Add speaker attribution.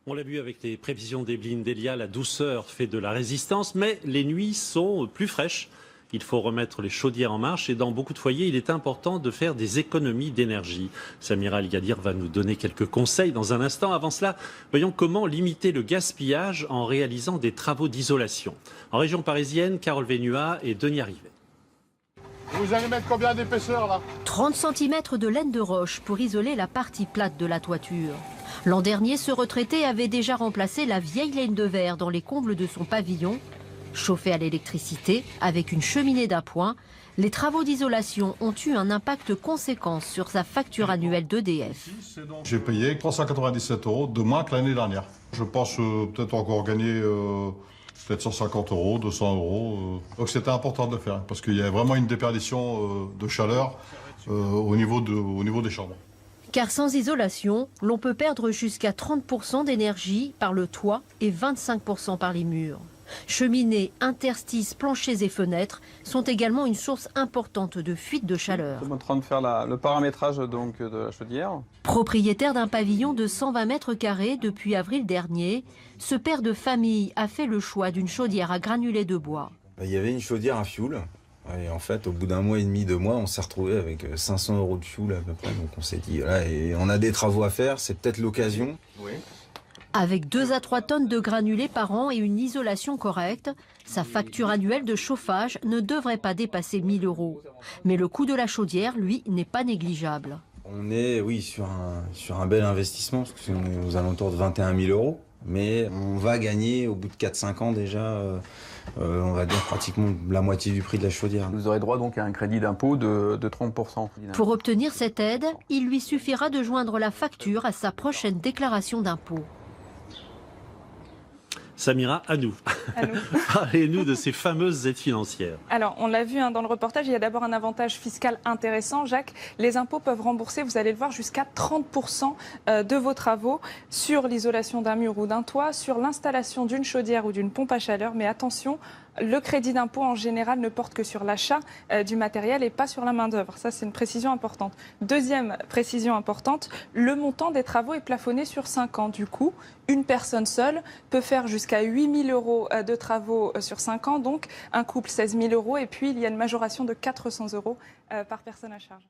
Speaker 1: On l'a vu avec les prévisions d'Evelyne Delia, la douceur fait de la résistance, mais les nuits sont plus fraîches. Il faut remettre les chaudières en marche et dans beaucoup de foyers, il est important de faire des économies d'énergie. Samira El-Gadir va nous donner quelques conseils dans un instant. Avant cela, voyons comment limiter le gaspillage en réalisant des travaux d'isolation. En région parisienne, Carole Vénua et Denis Arrivet.
Speaker 2: Vous allez mettre combien d'épaisseur là?
Speaker 3: 30 cm de laine de roche pour isoler la partie plate de la toiture. L'an dernier, ce retraité avait déjà remplacé la vieille laine de verre dans les combles de son pavillon. Chauffé à l'électricité avec une cheminée d'appoint, les travaux d'isolation ont eu un impact conséquent sur sa facture annuelle d'EDF.
Speaker 2: J'ai payé 397 € de moins que l'année dernière. Je pense peut-être encore gagner peut-être 150 €, 200 €. Donc c'était important de le faire parce qu'il y a vraiment une déperdition de chaleur au niveau des chambres.
Speaker 3: Car sans isolation, l'on peut perdre jusqu'à 30% d'énergie par le toit et 25% par les murs. Cheminées, interstices, planchers et fenêtres sont également une source importante de fuite de chaleur.
Speaker 4: Nous sommes en train de faire le paramétrage donc, de la chaudière.
Speaker 3: Propriétaire d'un pavillon de 120 mètres carrés depuis avril dernier, ce père de famille a fait le choix d'une chaudière à granulés de bois.
Speaker 5: Il y avait une chaudière à fioul. Et en fait, au bout d'un mois et demi, 2 mois, on s'est retrouvé avec 500 € de fioul à peu près. Donc on s'est dit, voilà, et on a des travaux à faire, c'est peut-être l'occasion. Oui.
Speaker 3: Avec 2 à 3 tonnes de granulés par an et une isolation correcte, sa facture annuelle de chauffage ne devrait pas dépasser 1 000 €. Mais le coût de la chaudière, lui, n'est pas négligeable.
Speaker 5: On est, oui, sur un bel investissement, parce qu'on est aux alentours de 21 000 €. Mais on va gagner, au bout de 4-5 ans déjà, on va dire pratiquement la moitié du prix de la chaudière.
Speaker 4: Vous aurez droit donc à un crédit d'impôt de 30%.
Speaker 3: Pour obtenir cette aide, il lui suffira de joindre la facture à sa prochaine déclaration d'impôt.
Speaker 1: Samira, à nous. Parlez-nous de ces fameuses aides financières.
Speaker 6: Alors, on l'a vu dans le reportage, il y a d'abord un avantage fiscal intéressant. Jacques, les impôts peuvent rembourser, vous allez le voir, jusqu'à 30% de vos travaux sur l'isolation d'un mur ou d'un toit, sur l'installation d'une chaudière ou d'une pompe à chaleur. Mais attention, le crédit d'impôt en général ne porte que sur l'achat du matériel et pas sur la main-d'œuvre. Ça, c'est une précision importante. Deuxième précision importante, le montant des travaux est plafonné sur 5 ans. Du coup, une personne seule peut faire jusqu'à 8 000 € de travaux sur 5 ans, donc un couple 16 000 €, et puis il y a une majoration de 400 € par personne à charge.